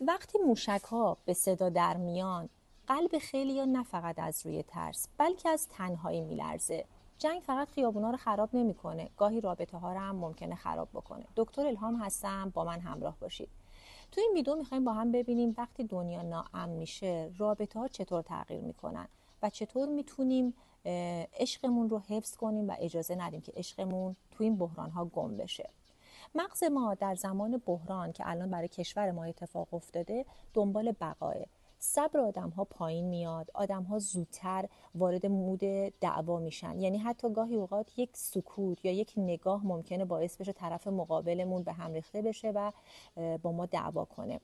وقتی موشک‌ها به صدا در میان، قلب خیلی‌ها نه فقط از روی ترس بلکه از تنهایی میلرزه. جنگ فقط خیابونا رو خراب نمی‌کنه، گاهی رابطه‌ها رو هم ممکنه خراب بکنه. دکتر الهام هستم، با من همراه باشید. تو این ویدیو می‌خوایم با هم ببینیم وقتی دنیا ناامن میشه، رابطه‌ها چطور تغییر می‌کنن و چطور میتونیم عشقمون رو حفظ کنیم و اجازه ندیم که عشقمون تو این بحران‌ها گم بشه. مغز ما در زمان بحران که الان برای کشور ما اتفاق افتاده دنبال بقاه. صبر آدم ها پایین میاد، آدم ها زودتر وارد مود دعوا میشن، یعنی حتی گاهی اوقات یک سکوت یا یک نگاه ممکنه باعث بشه طرف مقابلمون به هم ریخته بشه و با ما دعوا کنه.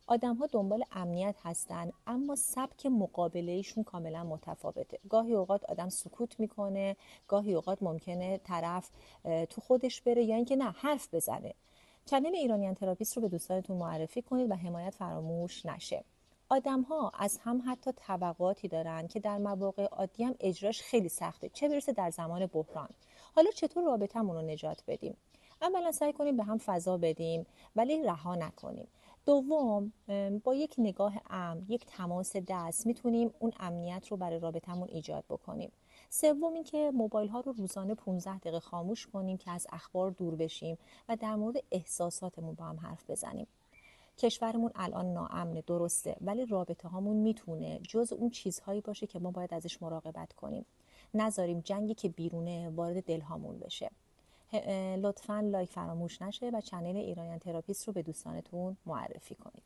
آدم‌ها دنبال امنیت هستن اما سبک مقابله ایشون کاملا متفاوته. گاهی اوقات آدم سکوت میکنه، گاهی اوقات ممکنه طرف تو خودش بره یا اینکه نه حرف بزنه. چنل ایرانیان تراپیست رو به دوستانتون معرفی کنید و حمایت فراموش نشه. آدم‌ها از هم حتی توقعاتی دارن که در مواقع عادی هم اجراش خیلی سخته، چه برسه در زمان بحران. حالا چطور رابطمون رو نجات بدیم؟ اولا سعی کنیم به هم فضا بدیم ولی رها نکنیم. دوم، با یک نگاه امن، یک تماس دست میتونیم اون امنیت رو برای رابطمون ایجاد بکنیم. سوم اینکه موبایل ها رو روزانه 15 دقیقه خاموش کنیم که از اخبار دور بشیم و در مورد احساساتمون با هم حرف بزنیم. کشورمون الان ناامنه، درسته، ولی رابطه هامون میتونه جز اون چیزهایی باشه که ما باید ازش مراقبت کنیم. نذاریم جنگی که بیرونه وارد دلهامون بشه. لطفاً لایک فراموش نشه و چنل ایرانیان تراپیست رو به دوستانتون معرفی کنید.